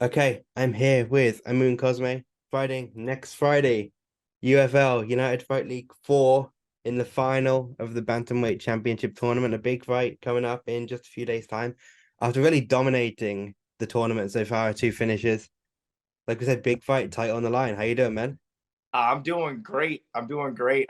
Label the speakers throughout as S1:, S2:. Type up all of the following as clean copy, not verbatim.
S1: Okay, I'm here with Amun Cosme. Next Friday, UFL United Fight League 4 in the final of the Bantamweight Championship tournament. A big fight coming up in just a few days' time. After really dominating the tournament so far, two finishes. Like we said, big fight, tight on the line. How you doing, man?
S2: I'm doing great. I'm doing great.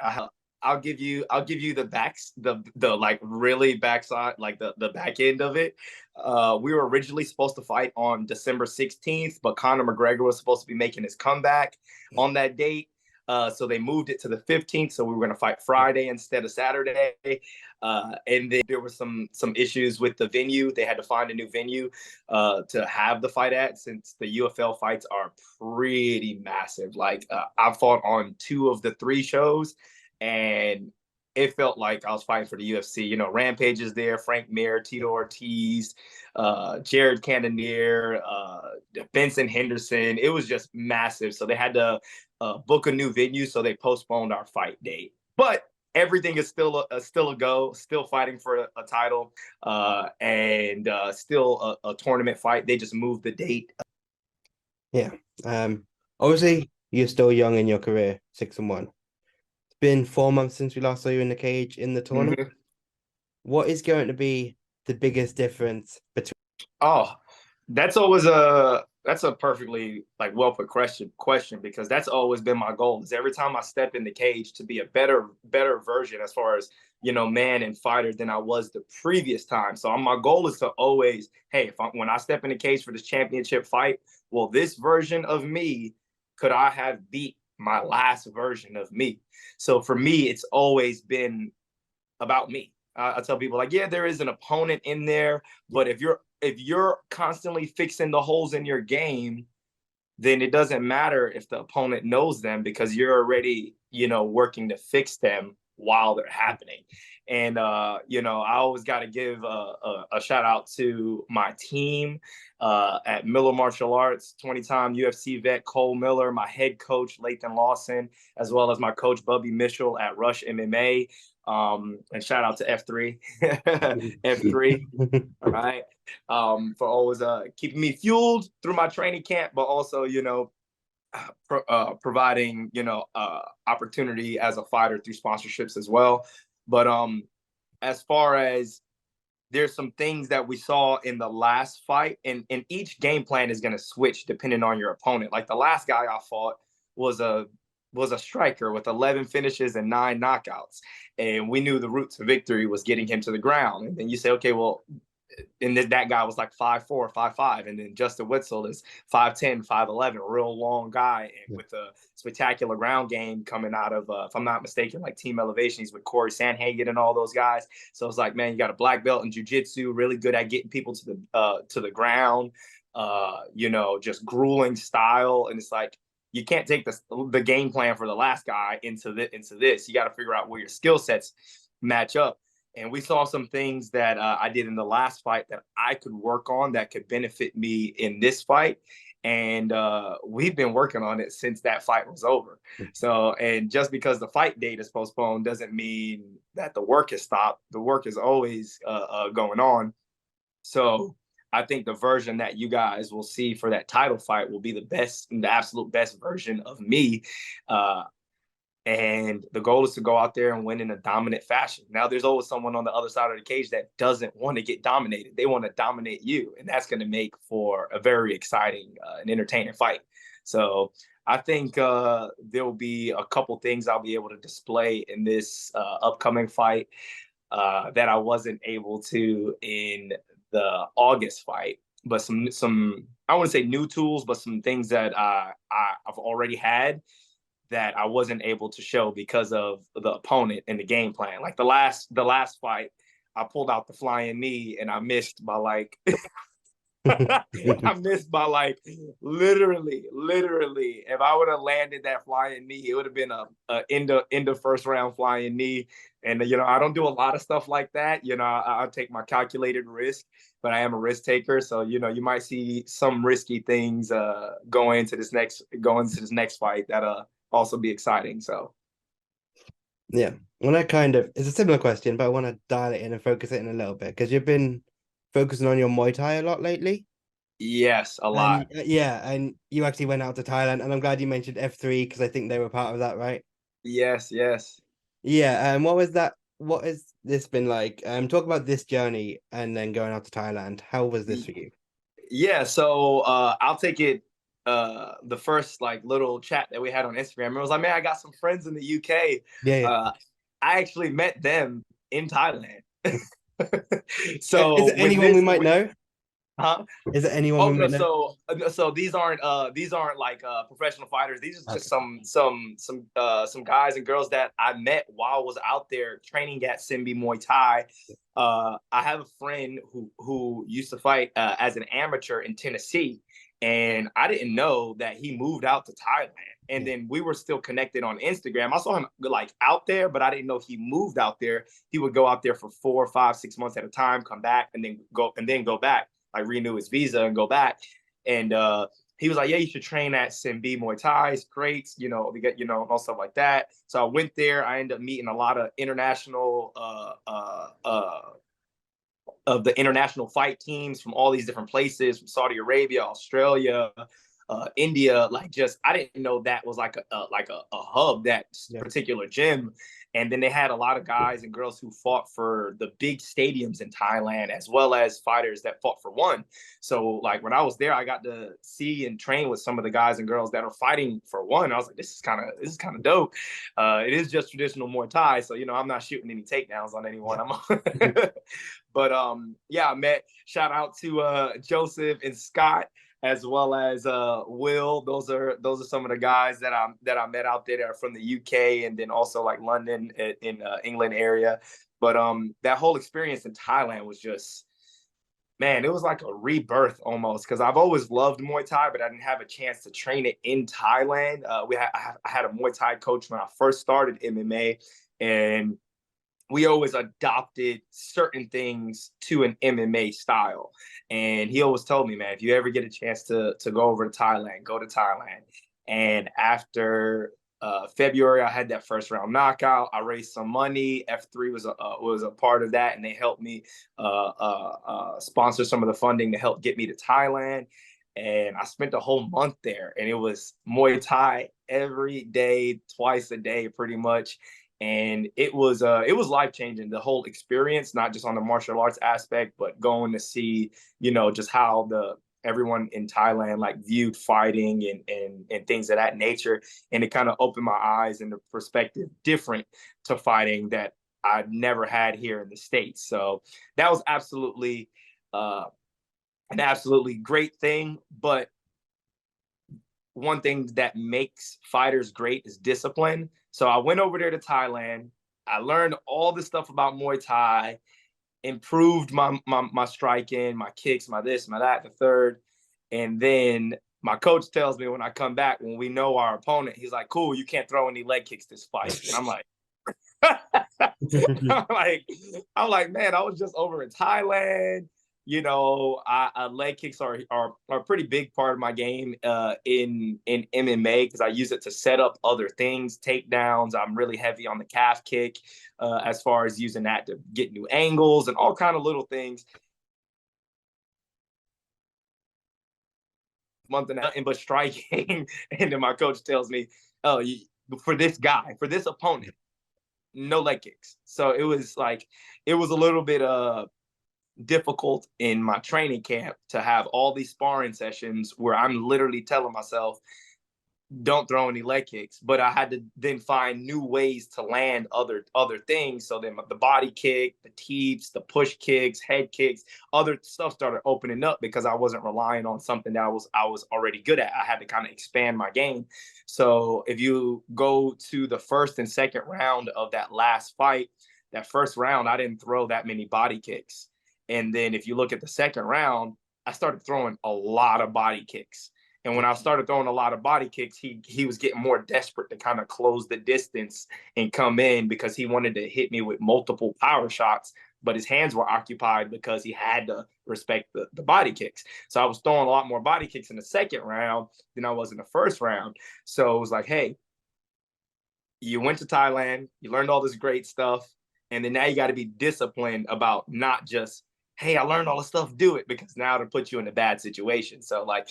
S2: I'll give you the like really backside, like the back end of it. We were originally supposed to fight on December 16th, but Conor McGregor was supposed to be making his comeback on that date. So they moved it to the 15th. So we were going to fight Friday instead of Saturday. And then there were some issues with the venue. They had to find a new venue to have the fight at, since the UFL fights are pretty massive. Like I fought on two of the three shows, and it felt like I was fighting for the UFC. You know, Rampage is there, Frank Mir, Tito Ortiz, Jared Cannonier, Benson Henderson. It was just massive. So they had to book a new venue, so they postponed our fight date. But everything is still a go, still fighting for a title, and still a tournament fight. They just moved the date.
S1: Yeah. Obviously you're still young in your career, 6-1. It's been 4 months since we last saw you in the cage in the tournament.
S2: Mm-hmm.
S1: What is going to be the biggest difference between
S2: Oh, that's a perfectly like well put question, because that's always been my goal. Is every time I step in the cage to be a better version as far as man and fighter than I was the previous time. So my goal is to always, hey, when I step in the cage for this championship fight, well, this version of me, could I have beat my last version of me? So for me, it's always been about me. I tell people, like, yeah, there is an opponent in there, but if you're constantly fixing the holes in your game, then it doesn't matter if the opponent knows them, because you're already, working to fix them while they're happening. And I always got to give a shout out to my team at Miller Martial Arts, 20-time UFC vet Cole Miller, my head coach Lathan Lawson, as well as my coach Bubby Mitchell at Rush MMA. And shout out to F3, F3. All right. For always keeping me fueled through my training camp, but also, providing, opportunity as a fighter through sponsorships as well. But as far as, there's some things that we saw in the last fight, and each game plan is going to switch depending on your opponent. Like the last guy I fought was a striker with 11 finishes and 9 knockouts, and we knew the route to victory was getting him to the ground. And then you say, okay, well, and that guy was like 5'4", 5'5", and then Justin Witzel is 5'10", 5'11", real long guy, and with a spectacular ground game coming out of, if I'm not mistaken, like Team Elevation. He's with Corey Sandhagen and all those guys. So it's like, man, you got a black belt in jiu-jitsu, really good at getting people to the ground, just grueling style. And it's like, you can't take the game plan for the last guy into this. You got to figure out where your skill sets match up. And we saw some things that I did in the last fight that I could work on that could benefit me in this fight. And we've been working on it since that fight was over. So, and just because the fight date is postponed doesn't mean that the work has stopped. The work is always going on. So I think the version that you guys will see for that title fight will be the absolute best version of me. And the goal is to go out there and win in a dominant fashion. Now, there's always someone on the other side of the cage that doesn't want to get dominated. They want to dominate you. And that's going to make for a very exciting and entertaining fight. So I think there will be a couple things I'll be able to display in this upcoming fight that I wasn't able to in the August fight. But some I wouldn't say new tools, but some things that I've already had that I wasn't able to show because of the opponent and the game plan. Like the last fight, I pulled out the flying knee and I missed by like I missed by like literally. If I would have landed that flying knee, it would have been a end of first round flying knee. And I don't do a lot of stuff like that. I take my calculated risk, but I am a risk taker. So you might see some risky things going into this next fight that also be exciting. So
S1: Yeah. When I kind of, it's a similar question, but I want to dial it in and focus it in a little bit because you've been focusing on your Muay Thai a lot lately.
S2: Yes, a
S1: And
S2: lot.
S1: yeah, and you actually went out to Thailand, and I'm glad you mentioned F3 because I think they were part of that, right?
S2: Yes, yes.
S1: Yeah. What was that? What has this been like? Talk about this journey and then going out to Thailand. How was this for you?
S2: Yeah, so I'll take it the first like little chat that we had on Instagram. It was like, man, I got some friends in the UK.
S1: Yeah,
S2: Uh I actually met them in Thailand.
S1: yeah. Is
S2: So
S1: it
S2: with
S1: anyone we
S2: this
S1: might know?
S2: huh?
S1: Is it anyone we
S2: Oh no,
S1: might know?
S2: so these aren't like professional fighters. These are just
S1: Okay.
S2: some guys and girls that I met while I was out there training at Simbi Muay Thai. I have a friend who used to fight as an amateur in Tennessee, and I didn't know that he moved out to Thailand. And
S1: Yeah.
S2: then we were still connected on Instagram. I saw him like out there, but I didn't know he moved out there. He would go out there for 4, 5, 6 months at a time, come back, and then go back, like renew his visa and go back. And he was like, yeah, you should train at Simbi Muay Thai. It's great. You know, we get, all stuff like that. So I went there. I ended up meeting a lot of international of the international fight teams from all these different places, from Saudi Arabia, Australia, India. Like, just I didn't know that was like a hub, that
S1: Yeah.
S2: particular gym. And then they had a lot of guys and girls who fought for the big stadiums in Thailand, as well as fighters that fought for one. So like when I was there, I got to see and train with some of the guys and girls that are fighting for one. I was like, this is kind of dope. It is just traditional Muay Thai, so I'm not shooting any takedowns on anyone.
S1: Yeah.
S2: But yeah, I met. Shout out to Joseph and Scott, as well as Will. Those are some of the guys that I met out there that are from the UK, and then also like London in England area. But that whole experience in Thailand was just, man, it was like a rebirth almost, because I've always loved Muay Thai, but I didn't have a chance to train it in Thailand. I had a Muay Thai coach when I first started MMA, and we always adopted certain things to an MMA style. And he always told me, man, if you ever get a chance to go over to Thailand, go to Thailand. And after February, I had that first round knockout. I raised some money. F3 was a part of that, and they helped me sponsor some of the funding to help get me to Thailand. And I spent a whole month there, and it was Muay Thai every day, twice a day, pretty much. And it was life changing, the whole experience, not just on the martial arts aspect, but going to see just how the everyone in Thailand like viewed fighting and things of that nature. And it kind of opened my eyes and the perspective different to fighting that I'd never had here in the States. So that was absolutely uh, an absolutely great thing. But one thing that makes fighters great is discipline. So I went over there to Thailand. I learned all this stuff about Muay Thai, improved my striking, my kicks, my this, my that, the third. And then my coach tells me when I come back, when we know our opponent, he's like, cool, you can't throw any leg kicks this fight. And I'm like, I'm like, man, I was just over in Thailand. Leg kicks are a pretty big part of my game in MMA, because I use it to set up other things, takedowns. I'm really heavy on the calf kick, as far as using that to get new angles and all kind of little things. Month and nothing but striking, and then my coach tells me, "Oh, for this guy, for this opponent, no leg kicks." So it was a little bit difficult in my training camp to have all these sparring sessions where I'm literally telling myself, don't throw any leg kicks. But I had to then find new ways to land other things. So then the body kick, the teeps, the push kicks, head kicks, other stuff started opening up, because I wasn't relying on something that I was already good at. I had to kind of expand my game. So if you go to the first and second round of that last fight, that first round I didn't throw that many body kicks. And then if you look at the second round, I started throwing a lot of body kicks. And when I started throwing a lot of body kicks, he was getting more desperate to kind of close the distance and come in, because he wanted to hit me with multiple power shots, but his hands were occupied because he had to respect the body kicks. So I was throwing a lot more body kicks in the second round than I was in the first round. So it was like, hey, you went to Thailand, you learned all this great stuff, and then now you got to be disciplined about not just hey, I learned all the stuff, do it, because now to put you in a bad situation. So like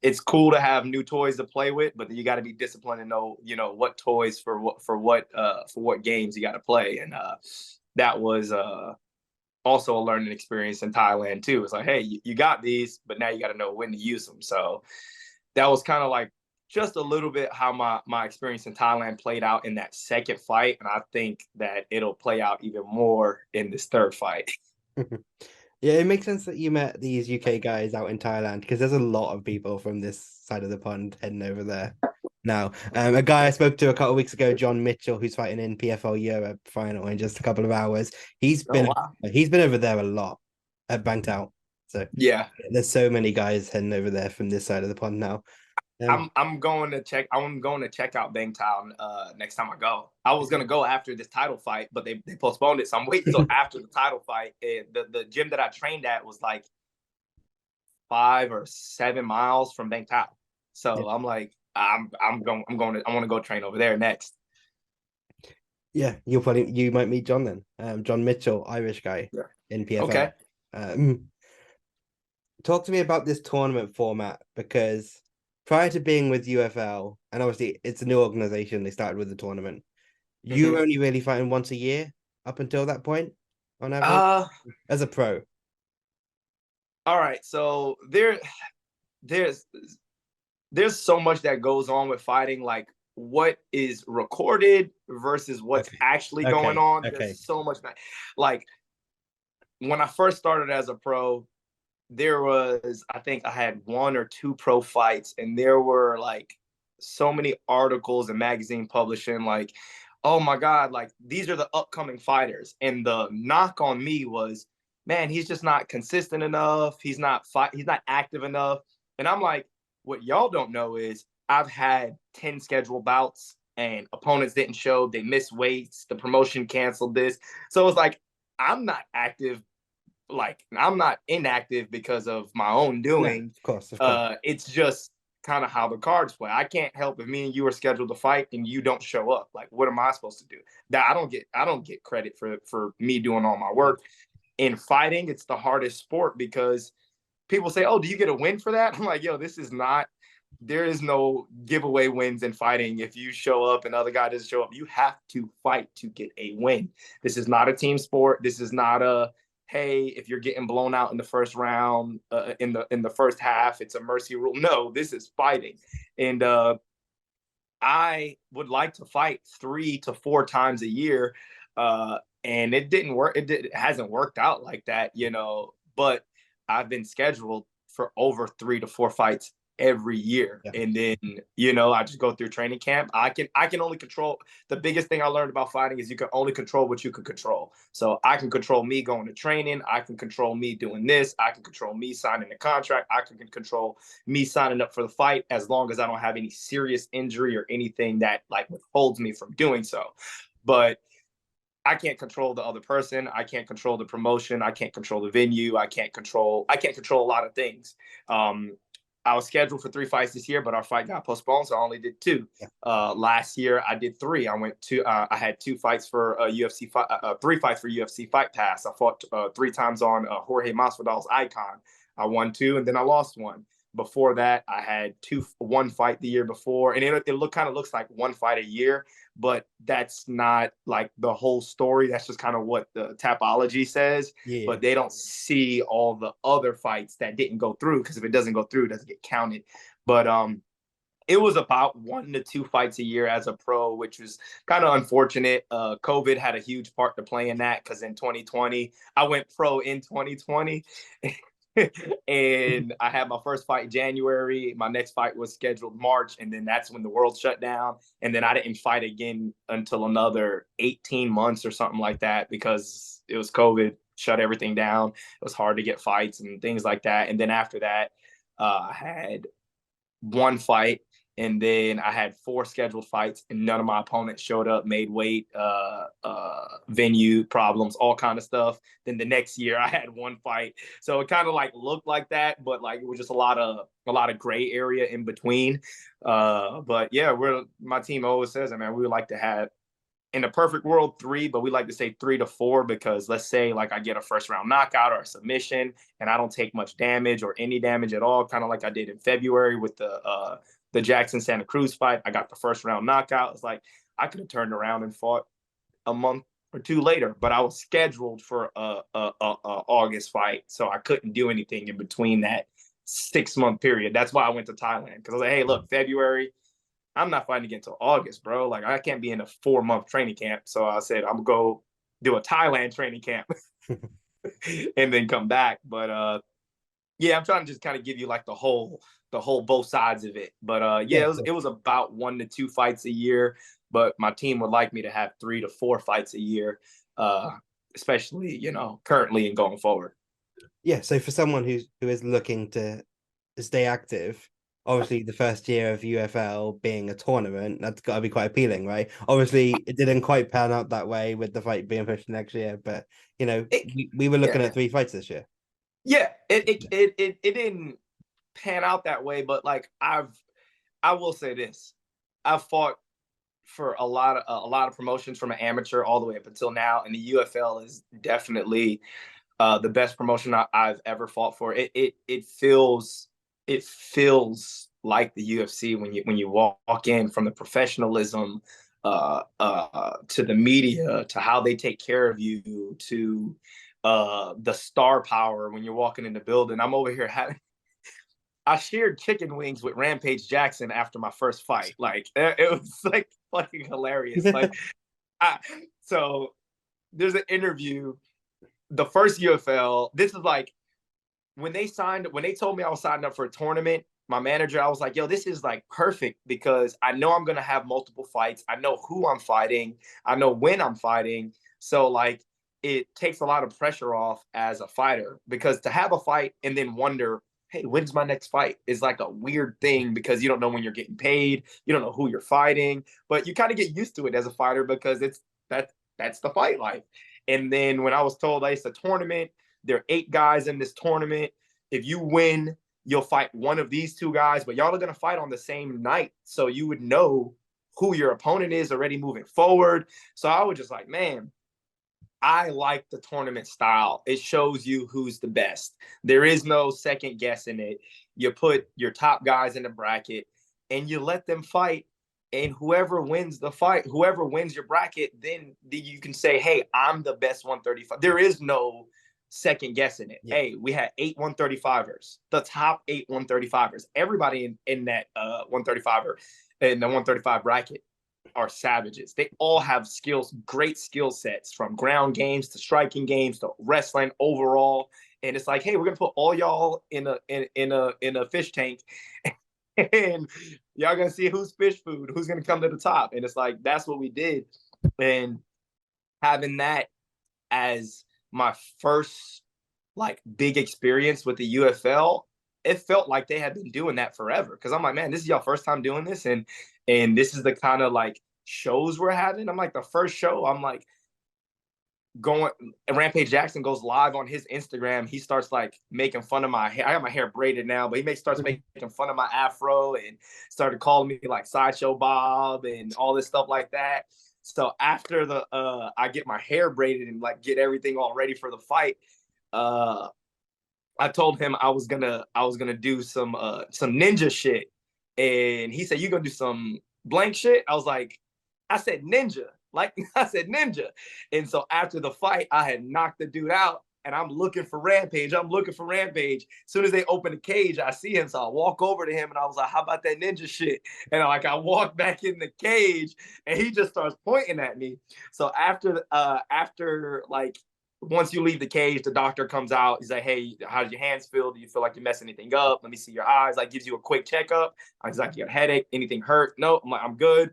S2: it's cool to have new toys to play with, but you got to be disciplined and know, what toys for what games you got to play. And that was also a learning experience in Thailand too. It's like, hey, you got these, but now you got to know when to use them. So that was kind of like just a little bit how my experience in Thailand played out in that second fight, and I think that it'll play out even more in this third fight.
S1: Yeah, it makes sense that you met these UK guys out in Thailand because there's a lot of people from this side of the pond heading over there now. A guy I spoke to a couple of weeks ago, John Mitchell, who's fighting in PFL Europe final in just a couple of hours. He's
S2: Oh
S1: been
S2: wow!
S1: he's been over there a lot at Banked Out. So
S2: Yeah,
S1: there's so many guys heading over there from this side of the pond now.
S2: I'm going to check. I'm going to check out Bangtown next time I go. I was gonna go after this title fight, but they postponed it, so I'm waiting till after the title fight. The gym that I trained at was like 5 or 7 miles from Bangkok.
S1: Yeah.
S2: So I'm like, I want to go train over there next.
S1: Yeah, you might meet John then. John Mitchell, Irish guy
S2: Yeah.
S1: in PFL.
S2: Okay.
S1: Talk to me about this tournament format because prior to being with UFL, and obviously it's a new organization, they started with the tournament. You
S2: Mm-hmm.
S1: were only really fighting once a year up until that point, on average,
S2: Uh,
S1: as a pro.
S2: all right. So there's there's so much that goes on with fighting, like what is recorded versus what's
S1: Okay.
S2: actually going
S1: Okay.
S2: on. There's
S1: Okay.
S2: so much that, like when I first started as a pro, there was, I think I had one or two pro fights, and there were like so many articles and magazine publishing, like, oh my God, like these are the upcoming fighters. And the knock on me was, man, he's just not consistent enough. He's not active enough. And I'm like, what y'all don't know is I've had 10 scheduled bouts and opponents didn't show, they missed weights, the promotion canceled this. So it's like I'm not active, like I'm not inactive because of my own
S1: No,
S2: doing.
S1: of course, of course.
S2: It's just kind of how the cards play. I can't help if me and you are scheduled to fight and you don't show up. Like, what am I supposed to do? That I don't get credit for me doing all my
S1: Yeah.
S2: work. In fighting, it's the hardest sport because people say, "Oh, do you get a win for that?" I'm like, "Yo, this is not." There is no giveaway wins in fighting. If you show up and the other guy doesn't show up, you have to fight to get a win. This is not a team sport. This is not a, hey, if you're getting blown out in the first round, in the first half, it's a mercy rule. No, this is fighting, and I would like to fight 3 to 4 times a year, and it didn't work. It hasn't worked out like that. But I've been scheduled for over 3 to 4 fights every year,
S1: Yeah.
S2: and then I just go through training camp. I can only control. The biggest thing I learned about fighting is you can only control what you can control. So I can control me going to training. I can control me doing this. I can control me signing the contract. I can control me signing up for the fight as long as I don't have any serious injury or anything that like withholds me from doing so. But I can't control the other person. I can't control the promotion. I can't control the venue. I can't control a lot of things. Um, I was scheduled for 3 fights this year, but our fight got postponed, so I only did 2.
S1: Yeah.
S2: Last year I did 3. I had 2 fights for UFC 3 fights for UFC Fight Pass. I fought 3 times on Jorge Masvidal's Icon. I won 2, and then I lost 1. Before that, I had 1 fight the year before, and it kind of looks like 1 fight a year, but that's not like the whole story. That's just kind of what the Tapology says,
S1: Yeah.
S2: but they don't see all the other fights that didn't go through, because if it doesn't go through, it doesn't get counted. But it was about 1 to 2 fights a year as a pro, which was kind of unfortunate. COVID had a huge part to play in that, because in 2020, I went pro in 2020. And I had my first fight in January. My next fight was scheduled March, and then that's when the world shut down. And then I didn't fight again until another 18 months or something like that, because it was COVID, shut everything down. It was hard to get fights and things like that. And then after that, I had 1 fight, and then I had 4 scheduled fights, and none of my opponents showed up, made weight, venue problems, all kind of stuff. Then the next year I had 1 fight, so it kind of like looked like that, but like it was just a lot of gray area in between. But yeah, my team always says, man, we would like to have in a perfect world, 3, but we like to say 3 to 4 because let's say like I get a first round knockout or a submission and I don't take much damage or any damage at all, kind of like I did in February with the Jackson Santa Cruz fight. I got the first round knockout. It's like I could have turned around and fought a month or 2 later, but I was scheduled for a August fight, so I couldn't do anything in between that 6-month period. That's why I went to Thailand because I was like, hey, look, February, I'm not fighting again until August, bro. Like I can't be in a 4-month training camp. So I said I'm gonna go do a Thailand training camp and then come back. But yeah, I'm trying to just kind of give you like the whole both sides of it. But yeah,
S1: Yeah,
S2: it was about 1 to 2 fights a year. But my team would like me to have 3 to 4 fights a year, especially currently and going forward.
S1: yeah. So for someone who is looking to stay active, obviously the first year of UFL being a tournament, that's got to be quite appealing, right? Obviously, it didn't quite pan out that way with the fight being pushed next year, but
S2: It,
S1: we were looking
S2: yeah,
S1: at 3 fights this year.
S2: yeah. It didn't pan out that way, but like I will say this: I've fought for a lot of promotions from an amateur all the way up until now, and the UFL is definitely the best promotion I've ever fought for. It feels like the UFC when you walk in, from the professionalism to the media to how they take care of you to the star power when you're walking in the building. I'm over here having I shared chicken wings with Rampage Jackson after my first fight. Like it was like fucking hilarious. Like I, so there's an interview. The first UFL. This is like when they told me I was signing up for a tournament. My manager, I was like, yo, this is like perfect because I know I'm gonna have multiple fights. I know who I'm fighting. I know when I'm fighting. So like it takes a lot of pressure off as a fighter because to have a fight and then wonder, hey, when's my next fight is like a weird thing because you don't know when you're getting paid, you don't know who you're fighting, but you kind of get used to it as a fighter because that's the fight life. And then when I was told it's a tournament, there are 8 guys in this tournament. If you win, you'll fight one of these 2 guys, but y'all are gonna fight on the same night, so you would know who your opponent is already moving forward. So I was just like, man, I like the tournament style. It shows you who's the best. There is no second guessing it. You put your top guys in the bracket and you let them fight. And whoever wins the fight, whoever wins your bracket, then you can say, hey, I'm the best 135. There is no second guessing it.
S1: Yeah.
S2: Hey, we had 8 135ers, the top 8 135ers. Everybody in that 135er, in the 135 bracket are savages. They all have skills, great skill sets, from ground games to striking games to wrestling overall. And it's like, hey, we're gonna put all y'all in a fish tank, and y'all gonna see who's fish food, who's gonna come to the top. And it's like that's what we did. And having that as my first like big experience with the UFL, it felt like they had been doing that forever. Cause I'm like, man, this is y'all first time doing this, and this is the kind of like shows we're having. I'm like, the first show, I'm like going, Rampage Jackson goes live on his Instagram. He starts like making fun of my hair. I got my hair braided now, but starts making fun of my afro and started calling me like Sideshow Bob and all this stuff like that. So after I get my hair braided and like get everything all ready for the fight, I told him I was gonna do some ninja shit, and he said, "You gonna do some blank shit?" I said ninja, like I said ninja. And so after the fight, I had knocked the dude out, and I'm looking for Rampage. As soon as they open the cage, I see him, so I walk over to him, and I was like, "How about that ninja shit?" And I walk back in the cage, and he just starts pointing at me. So after like once you leave the cage, the doctor comes out. He's like, hey, how did your hands feel? Do you feel like you messed anything up? Let me see your eyes. Like, gives you a quick checkup. He's like, you got a headache? Anything hurt? No. I'm like, I'm good.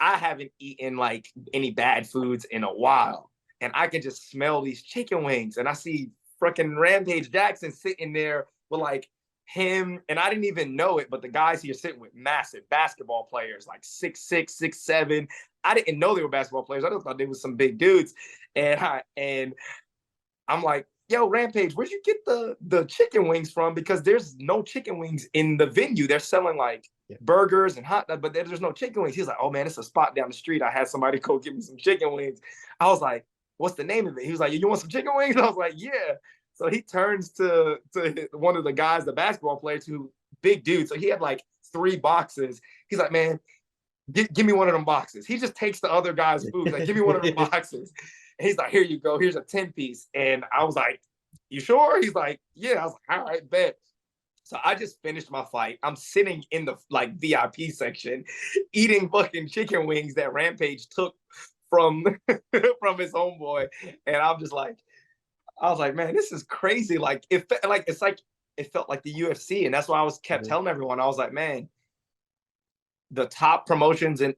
S2: I haven't eaten like any bad foods in a while. And I can just smell these chicken wings. And I see freaking Rampage Jackson sitting there with like him. And I didn't even know it, but the guys here sitting with massive basketball players, like 6'6", 6'7". I didn't know they were basketball players. I just thought they were some big dudes. And I'm like, yo, Rampage, where'd you get the chicken wings from? Because there's no chicken wings in the venue. They're selling like burgers and hot dogs, but there's no chicken wings. He's like, oh man, it's a spot down the street. I had somebody go get me some chicken wings. I was like, what's the name of it? He was like, you want some chicken wings? I was like, yeah. So he turns to one of the guys, the basketball players, who big dude. So he had like 3 boxes. He's like, man, give me one of them boxes. He just takes the other guy's food. He's like, give me one of them boxes. And he's like, here you go. Here's a 10-piece. And I was like, you sure? He's like, yeah. I was like, all right, bet. So I just finished my fight. I'm sitting in the like VIP section, eating fucking chicken wings that Rampage took from from his homeboy. And I'm just like, I was like, man, this is crazy. Like it felt like the UFC. And that's why I was kept telling everyone, I was like, man, the top promotions and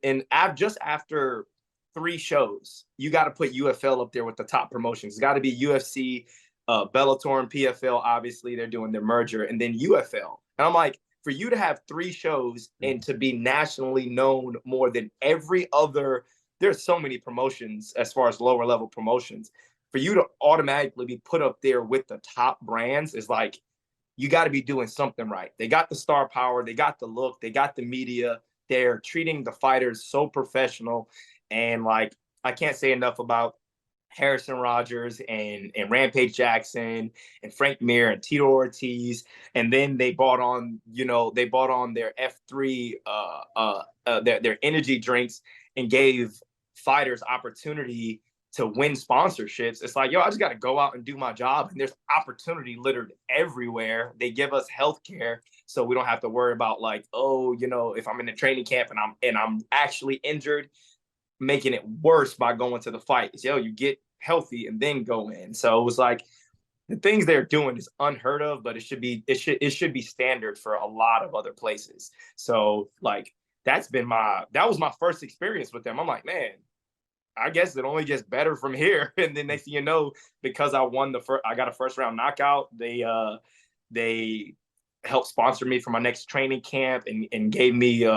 S2: just after 3 shows, you got to put UFL up there with the top promotions. It's got to be UFC, Bellator, and PFL. Obviously, they're doing their merger, and then UFL. And I'm like, for you to have 3 shows and to be nationally known more than every other, there's so many promotions as far as lower level promotions. For you to automatically be put up there with the top brands is like, you got to be doing something right. They got the star power, they got the look, they got the media. They're treating the fighters so professional. And like, I can't say enough about Harrison Rogers and Rampage Jackson and Frank Mir and Tito Ortiz. And then they bought on, their F3, their energy drinks and gave fighters opportunity to win sponsorships. It's like, yo, I just got to go out and do my job. And there's opportunity littered everywhere. They give us healthcare, so we don't have to worry about like, oh, if I'm in a training camp and I'm actually injured, making it worse by going to the fight. It's, yo, you get healthy and then go in. So it was like, the things they're doing is unheard of, but it should be standard for a lot of other places. So like, that was my first experience with them. I'm like, man, I guess it only gets better from here. And then next thing you know, because I got a first round knockout. They helped sponsor me for my next training camp and gave me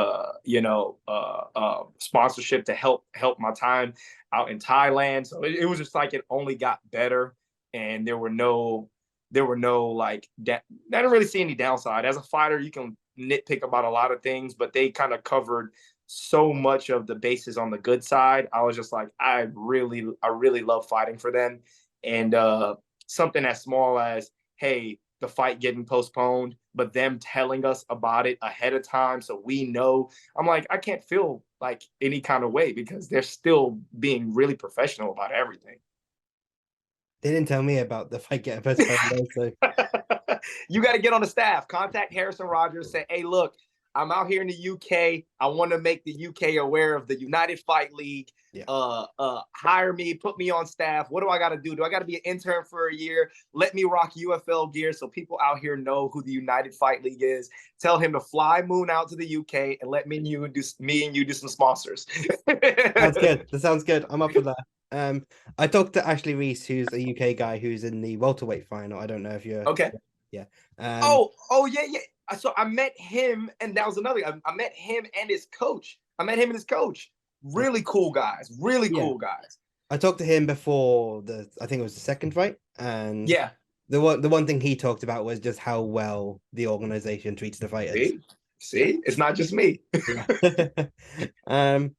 S2: sponsorship to help my time out in Thailand. So it was just like, it only got better, and there were no like I didn't really see any downside. As a fighter, you can nitpick about a lot of things, but they kind of covered so much of the bases on the good side. I was just like, I really love fighting for them. And something as small as, hey, the fight getting postponed, but them telling us about it ahead of time so we know. I'm like, I can't feel like any kind of way because they're still being really professional about everything.
S1: They didn't tell me about the fight getting postponed. So.
S2: You got to get on the staff. Contact Harrison Rogers. Say, hey, look, I'm out here in the UK. I want to make the UK aware of the United Fight League. Yeah. Hire me, put me on staff. What do I got to do? Do I got to be an intern for a year? Let me rock UFL gear so people out here know who the United Fight League is. Tell him to fly Moon out to the UK and let me and you do some sponsors.
S1: Sounds good. That sounds good. I'm up for that. I talked to Ashley Reese, who's a UK guy who's in the welterweight final. I don't know if you're
S2: okay.
S1: Yeah.
S2: Oh yeah. So I met him, and that was another. I met him and his coach. Really cool guys. Cool guys.
S1: I talked to him before I think it was the second fight, and
S2: yeah,
S1: the one thing he talked about was just how well the organization treats the fighters.
S2: See, it's not just me.
S1: I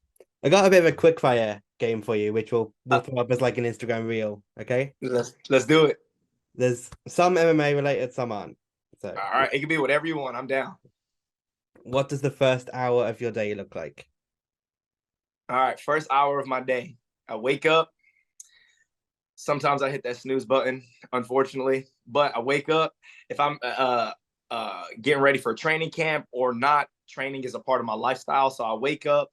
S1: got a bit of a quick fire game for you, which we'll throw up as like an Instagram reel. Okay,
S2: let's do it.
S1: There's some MMA related, some aren't. So
S2: all right, it can be whatever you want. I'm down.
S1: What does the first hour of your day look like?
S2: All right, first hour of my day. I wake up. Sometimes I hit that snooze button, unfortunately, but I wake up. If I'm getting ready for a training camp or not, training is a part of my lifestyle. So I wake up.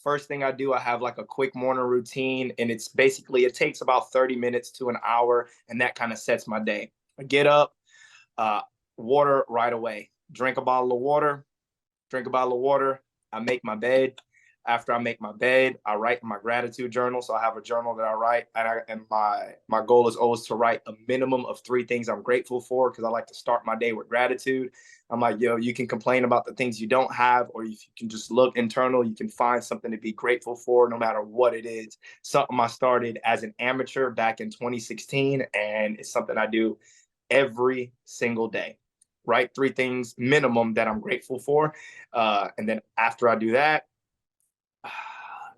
S2: First thing I do, I have like a quick morning routine, and it takes about 30 minutes to an hour, and that kind of sets my day. I get up, water right away. Drink a bottle of water. I make my bed. After I make my bed, I write in my gratitude journal. So I have a journal that I write, and my goal is always to write a minimum of 3 things I'm grateful for, because I like to start my day with gratitude. I'm like, yo, you can complain about the things you don't have, or if you can just look internal, you can find something to be grateful for, no matter what it is. Something I started as an amateur back in 2016, and it's something I do every single day. Write 3 things minimum that I'm grateful for. And then after I do that,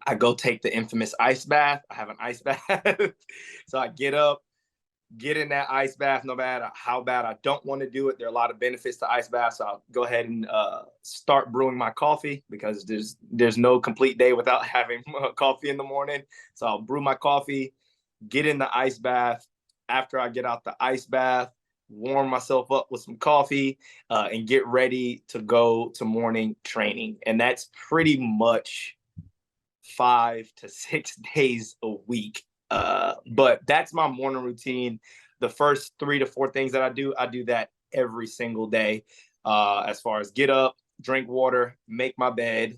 S2: I go take the infamous ice bath. I have an ice bath. So I get up, get in that ice bath, no matter how bad I don't want to do it. There are a lot of benefits to ice baths. So I'll go ahead and start brewing my coffee, because there's no complete day without having coffee in the morning. So I'll brew my coffee, get in the ice bath. After I get out the ice bath, warm myself up with some coffee, and get ready to go to morning training. And that's pretty much 5 to 6 days a week. But that's my morning routine. The first 3 to 4 things that I do that every single day. As far as get up, drink water, make my bed,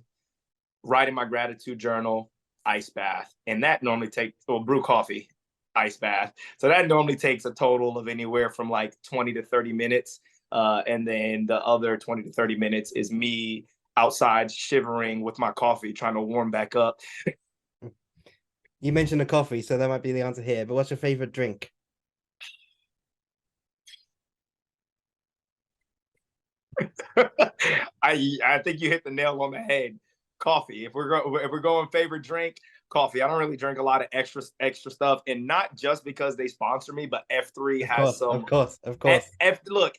S2: write in my gratitude journal, ice bath. And that normally takes, well, brew coffee, ice bath. So that normally takes a total of anywhere from like 20 to 30 minutes. And then the other 20 to 30 minutes is me outside shivering with my coffee, trying to warm back up.
S1: You mentioned the coffee, so that might be the answer here. But what's your favorite drink?
S2: I think you hit the nail on the head. Coffee. If we're going favorite drink, coffee. I don't really drink a lot of extra stuff, and not just because they sponsor me, but F3
S1: Of
S2: has
S1: course,
S2: some.
S1: of course, of course.
S2: Look,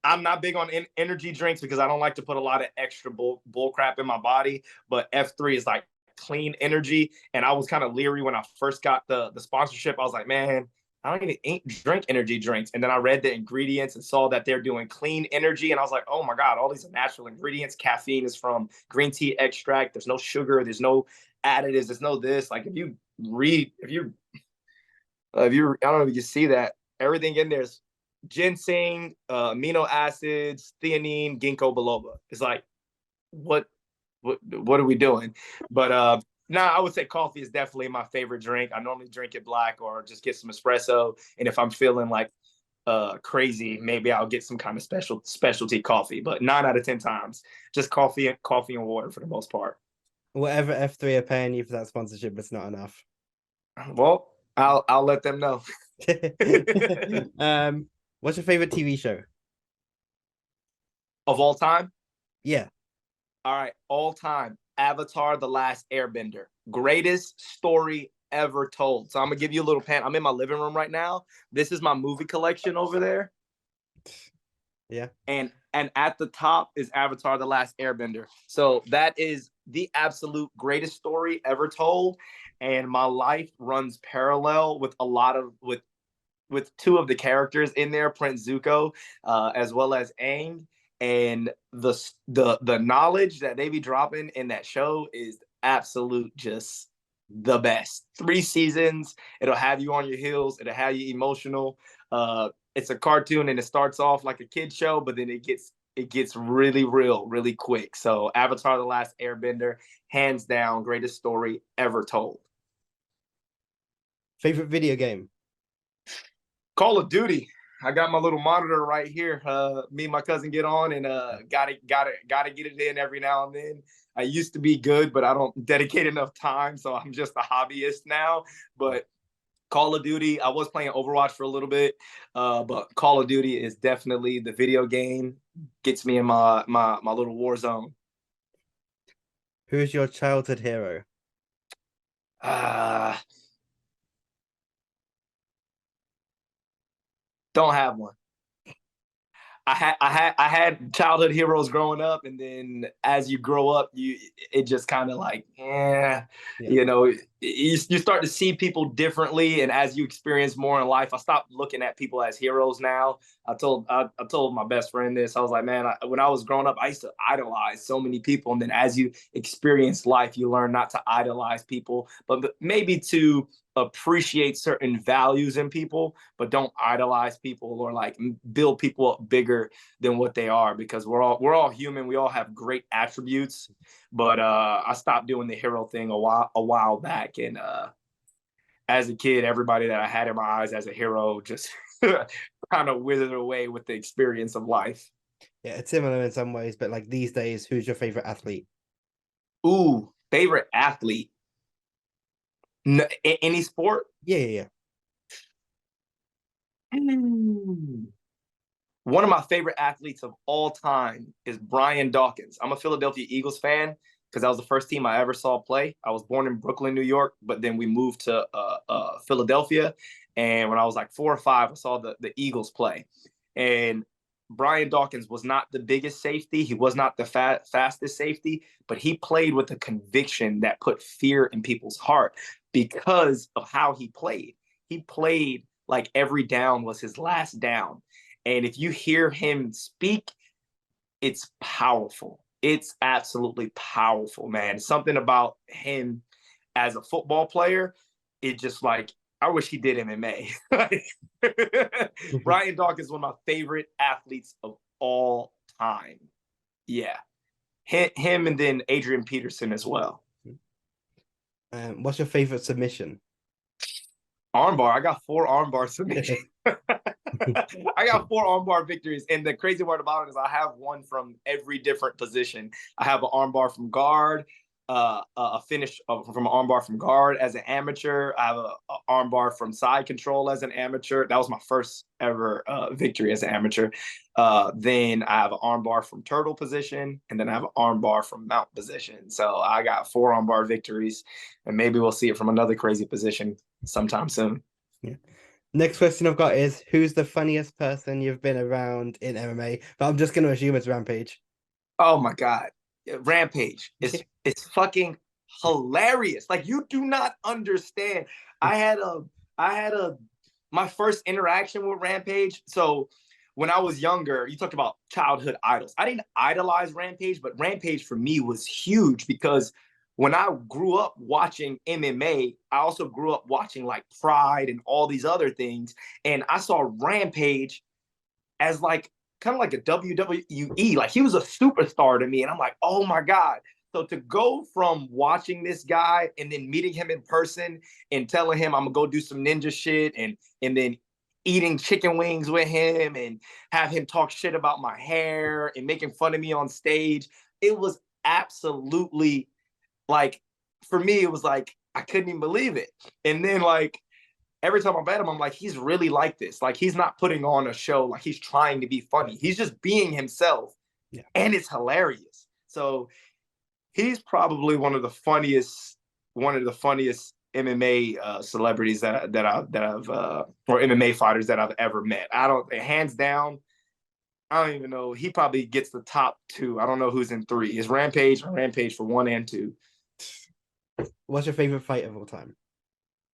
S2: I'm not big on energy drinks because I don't like to put a lot of extra bull crap in my body. But F3 is like clean energy, and I was kind of leery when I first got the sponsorship. I was like, man, I don't even drink energy drinks. And then I read the ingredients and saw that they're doing clean energy, and I was like, oh my god, all these are natural ingredients. Caffeine is from green tea extract. There's no sugar. There's no additives. There's no this. Like if you I don't know if you see that everything in there is ginseng, amino acids, theanine, ginkgo biloba. It's like, what are we doing? But I would say coffee is definitely my favorite drink. I normally drink it black or just get some espresso. And if I'm feeling like crazy, maybe I'll get some kind of specialty coffee. But 9 out of 10 times, just coffee and water for the most part.
S1: Whatever F3 are paying you for that sponsorship, it's not enough.
S2: Well, I'll let them know.
S1: What's your favorite TV show?
S2: Of all time?
S1: Yeah.
S2: All right, all time. Avatar: The Last Airbender. Greatest story ever told. So I'm gonna give you a little pan. I'm in my living room right now. This is my movie collection over there.
S1: Yeah.
S2: And at the top is Avatar: The Last Airbender. So that is the absolute greatest story ever told. And my life runs parallel with a lot of with 2 of the characters in there, Prince Zuko, as well as Aang. And the knowledge that they be dropping in that show is absolute, just the best. 3 seasons. It'll have you on your heels. It'll have you emotional. It's a cartoon, and it starts off like a kid show, but then it gets really real really quick. So Avatar: The Last Airbender, hands down, greatest story ever told.
S1: Favorite video game?
S2: Call of Duty. I got my little monitor right here. Me and my cousin get on and gotta get it in every now and then. I used to be good, but I don't dedicate enough time, so I'm just a hobbyist now. But Call of Duty, I was playing Overwatch for a little bit, but Call of Duty is definitely the video game. Gets me in my little war zone.
S1: Who is your childhood hero?
S2: Don't have one. I had childhood heroes growing up, and then as you grow up, it just kind of like,
S1: Yeah.
S2: you know, you start to see people differently, and as you experience more in life, I stopped looking at people as heroes now. I told my best friend this. I was like, man, when I was growing up, I used to idolize so many people, and then as you experience life, you learn not to idolize people, but maybe to appreciate certain values in people, but don't idolize people or like build people up bigger than what they are, because we're all human. We all have great attributes, but I stopped doing the hero thing a while back, and as a kid, everybody that I had in my eyes as a hero just kind of withered away with the experience of life.
S1: Yeah, it's similar in some ways, but like these days, who's your favorite athlete?
S2: Ooh, favorite athlete? Any sport?
S1: Yeah, yeah,
S2: Mm. One of my favorite athletes of all time is Brian Dawkins. I'm a Philadelphia Eagles fan because that was the first team I ever saw play. I was born in Brooklyn, New York, but then we moved to Philadelphia. And when I was like 4 or 5, I saw the Eagles play. And Brian Dawkins was not the biggest safety. He was not the fastest safety, but he played with a conviction that put fear in people's heart because of how he played. He played like every down was his last down. And if you hear him speak, it's powerful. It's absolutely powerful, man. Something about him as a football player, it just like, I wish he did MMA.
S1: yeah.
S2: Brian Dawkins is one of my favorite athletes of all time. Yeah. Him and then Adrian Peterson as well.
S1: What's your favorite submission?
S2: Armbar. I got 4 armbar submissions. I got 4 armbar victories. And the crazy part about it is I have one from every different position. I have an armbar from guard, a finish from an armbar from guard as an amateur. I have an armbar from side control as an amateur. That was my first ever victory as an amateur. Then I have an armbar from turtle position, and then I have an armbar from mount position. So I got 4 armbar victories, and maybe we'll see it from another crazy position sometime soon.
S1: Yeah. Next question I've got is who's the funniest person you've been around in MMA? But I'm just going to assume it's Rampage.
S2: Oh my God. Rampage is it's fucking hilarious. Like, you do not understand. I had a my first interaction with Rampage. So when I was younger, you talked about childhood idols. I didn't idolize Rampage, but Rampage for me was huge because when I grew up watching MMA, I also grew up watching like Pride and all these other things. And I saw Rampage as like kind of like a WWE. Like, he was a superstar to me. And I'm like, oh my God. So to go from watching this guy and then meeting him in person and telling him I'm gonna go do some ninja shit, and then eating chicken wings with him and have him talk shit about my hair and making fun of me on stage, it was absolutely like, for me, it was like I couldn't even believe it. And then like every time I met him, I'm like, he's really like this. Like, he's not putting on a show. Like, he's trying to be funny. He's just being himself.
S1: Yeah.
S2: And it's hilarious. So he's probably one of the funniest MMA celebrities that I've or MMA fighters that I've ever met. I don't, hands down, I don't even know. He probably gets the top 2. I don't know who's in 3. Is Rampage for 1 and 2.
S1: What's your favorite fight of all time?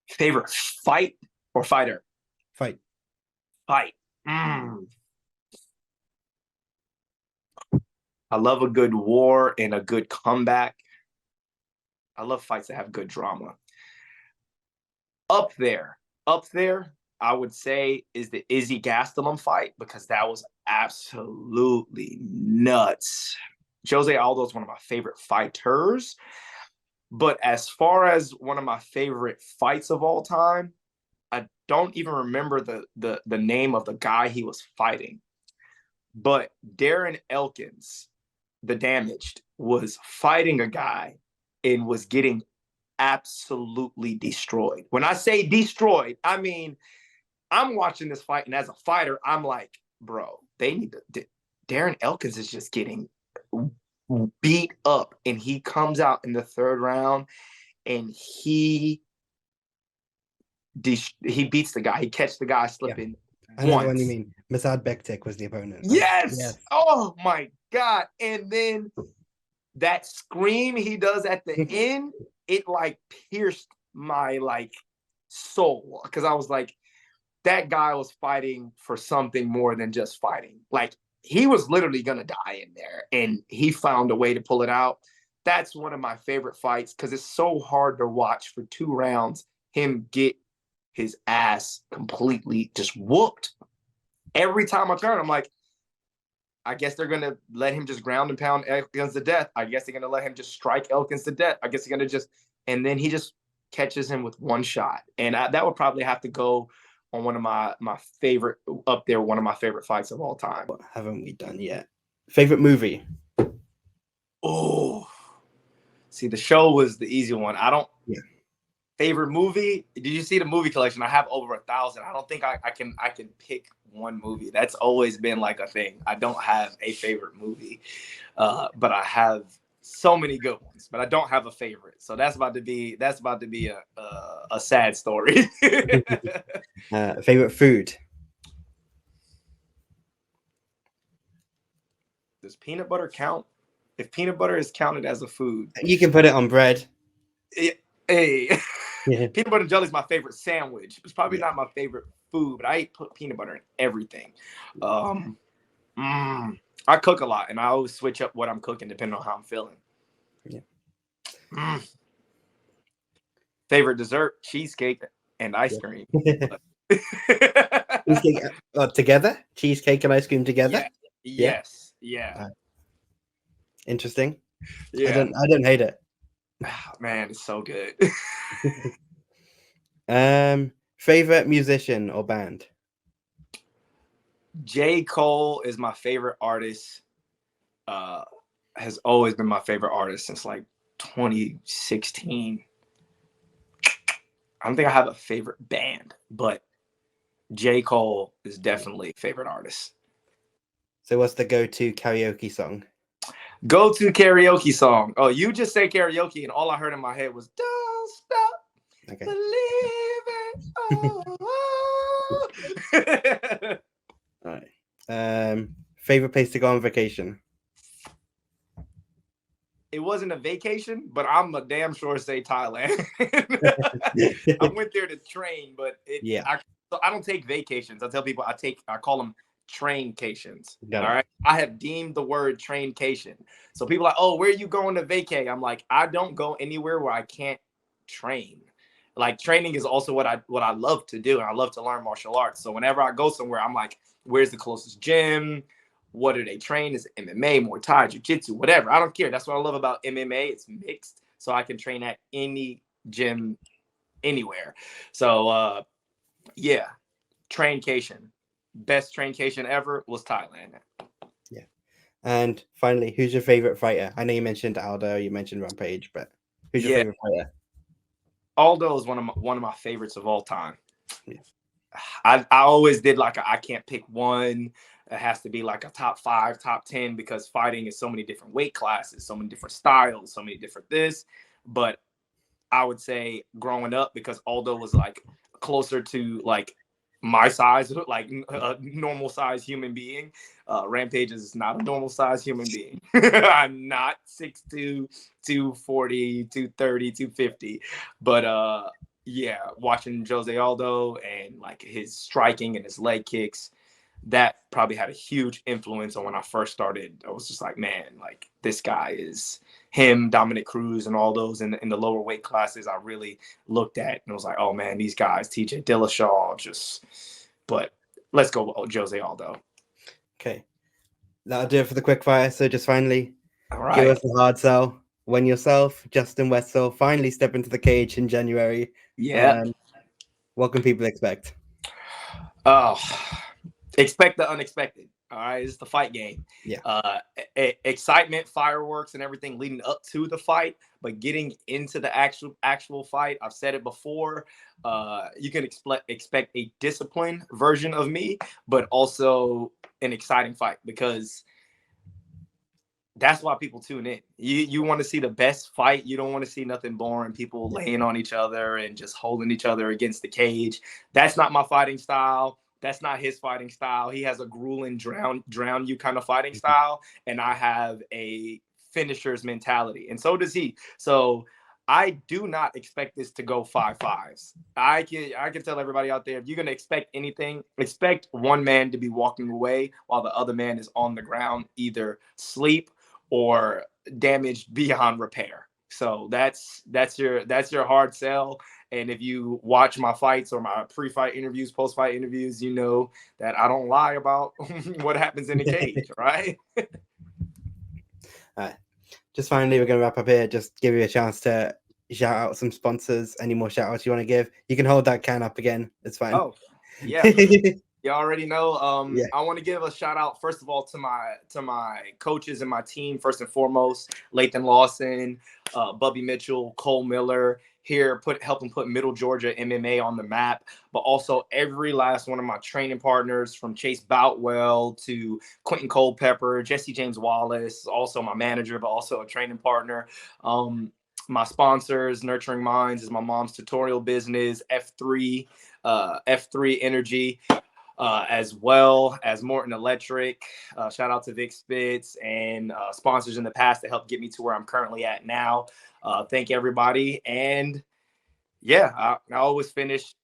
S2: Favorite fight or fighter?
S1: Fight.
S2: Fight. I love a good war and a good comeback. I love fights that have good drama. Up there, I would say is the Izzy Gastelum fight, because that was absolutely nuts. Jose Aldo is one of my favorite fighters. But as far as one of my favorite fights of all time, I don't even remember the name of the guy he was fighting. But Darren Elkins, the Damaged, was fighting a guy and was getting absolutely destroyed. When I say destroyed, I mean, I'm watching this fight, and as a fighter, I'm like, bro, they need to. Darren Elkins is just getting beat up, and he comes out in the 3rd round, and he beats the guy. He catches the guy slipping.
S1: Yeah. I know the one you mean. Masad Bektik was the opponent.
S2: Yes!
S1: Yes.
S2: Oh my God. And then that scream he does at the end, it like pierced my like soul, because I was like, that guy was fighting for something more than just fighting. Like, he was literally gonna die in there, and he found a way to pull it out. That's one of my favorite fights because it's so hard to watch for 2 rounds him get his ass completely just whooped. Every time I turn, I'm like, I guess they're gonna let him just ground and pound Elkins to death. I guess they're gonna let him just strike Elkins to death. I guess they're gonna just, and then he just catches him with one shot, and that would probably have to go on one of my favorite, up there, one of my favorite fights of all time.
S1: What haven't we done yet? Favorite movie?
S2: Oh, see, the show was the easy one. I don't.
S1: Yeah.
S2: Favorite movie? Did you see the movie collection? I have over 1,000. I don't think I can pick one movie. That's always been like a thing. I don't have a favorite movie, but I have so many good ones. But I don't have a favorite. So that's about to be a sad story.
S1: Favorite food?
S2: Does peanut butter count? If peanut butter is counted as a food,
S1: You can put it on bread.
S2: Hey.
S1: Yeah.
S2: Peanut butter and jelly is my favorite sandwich. It's probably not my favorite food, but I put peanut butter in everything. I cook a lot, and I always switch up what I'm cooking depending on how I'm feeling. Yeah. Favorite dessert: cheesecake and ice cream.
S1: Cheesecake together? Cheesecake and ice cream together?
S2: Yeah. Yes. Yeah.
S1: Interesting.
S2: Yeah.
S1: I don't hate it.
S2: Man, it's so good.
S1: Favorite musician or band?
S2: J. Cole is my favorite artist. Has always been my favorite artist since like 2016. I don't think I have a favorite band, but J. Cole is definitely a favorite artist.
S1: So what's the go-to karaoke song?
S2: Go-to karaoke song. Oh, you just say karaoke, and all I heard in my head was "Don't Stop Believing." Oh.
S1: All right. Favorite place to go on vacation?
S2: It wasn't a vacation, but I'm a damn sure say Thailand. I went there to train, but I don't take vacations. I tell people I call them traincations. All right. I have deemed the word traincation. So people are like, oh, where are you going to vacay? I'm like, I don't go anywhere where I can't train. Like, training is also what I love to do, and I love to learn martial arts. So whenever I go somewhere, I'm like, where's the closest gym? What do they train? Is it MMA, Muay Thai, Jiu-Jitsu, whatever? I don't care. That's what I love about MMA. It's mixed, so I can train at any gym anywhere. So yeah, traincation. Best traincation ever was Thailand.
S1: Yeah. And finally, who's your favorite fighter? I know you mentioned Aldo, you mentioned Rampage, but who's your favorite fighter?
S2: Aldo is one of my favorites of all time.
S1: Yeah.
S2: I always did like I can't pick one. It has to be like a top 5, top 10, because fighting is so many different weight classes, so many different styles, so many different this. But I would say growing up, because Aldo was like closer to like my size, like a normal size human being. Rampage is not a normal size human being. I'm not 6'2", 240, 230, 250. But yeah, watching Jose Aldo and like his striking and his leg kicks, that probably had a huge influence on when I first started. I was just like, man, like this guy is him, Dominic Cruz, and all those in the lower weight classes. I really looked at and was like, oh man, these guys, TJ Dillashaw, just. But let's go Jose Aldo.
S1: Okay, that'll do it for the quick fire. So just finally,
S2: give
S1: us a hard sell. When yourself, Justin Wessel, finally step into the cage in January.
S2: Yeah.
S1: What can people expect?
S2: Oh, expect the unexpected. All right, it's the fight game.
S1: Yeah.
S2: Excitement, fireworks, and everything leading up to the fight, but getting into the actual fight, I've said it before. You can expect a disciplined version of me, but also an exciting fight, because that's why people tune in. You want to see the best fight. You don't want to see nothing boring. People laying on each other and just holding each other against the cage. That's not my fighting style. That's not his fighting style. He has a grueling drown you kind of fighting style, and I have a finisher's mentality, and so does he. So I do not expect this to go 5-5s. I can tell everybody out there, if you're gonna expect anything, expect one man to be walking away while the other man is on the ground, either asleep or damaged beyond repair. So that's your hard sell. And if you watch my fights or my pre-fight interviews, post-fight interviews, you know that I don't lie about what happens in the cage, right?
S1: All right. Just finally, we're going to wrap up here. Just give you a chance to shout out some sponsors. Any more shout outs you want to give? You can hold that can up again. It's fine.
S2: Oh, yeah. You already know.
S1: Yeah.
S2: I want to give a shout out first of all to my coaches and my team. First and foremost, Lathan Lawson, Bubby Mitchell, Cole Miller here, helping put Middle Georgia MMA on the map. But also every last one of my training partners, from Chase Boutwell to Quentin Culpepper, Jesse James Wallace, also my manager, but also a training partner. My sponsors, Nurturing Minds is my mom's tutorial business, F3 Energy, as well as Morton Electric. Shout out to Vic Spitz and sponsors in the past that helped get me to where I'm currently at now. Thank everybody. And yeah, I always finish.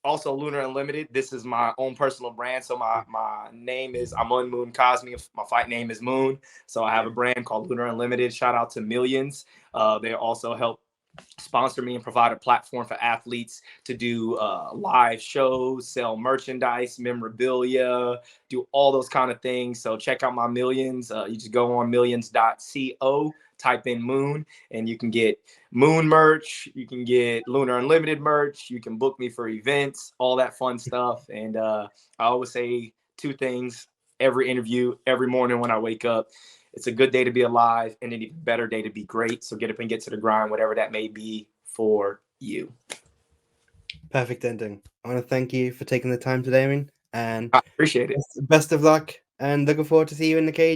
S2: Also, Lunar Unlimited. This is my own personal brand. So my name is Amun Cosme. My fight name is Moon. So I have a brand called Lunar Unlimited. Shout out to Millions. They also help sponsor me and provide a platform for athletes to do live shows, sell merchandise, memorabilia, do all those kind of things. So check out my Millions. You just go on millions.co, type in Moon, and you can get Moon merch. You can get Lunar Unlimited merch. You can book me for events, all that fun stuff. And I always say two things every interview, every morning when I wake up. It's a good day to be alive and an even better day to be great. So get up and get to the grind, whatever that may be for you.
S1: Perfect ending. I want to thank you for taking the time today, Amin, and
S2: I appreciate it.
S1: best of luck, and looking forward to see you in the cage.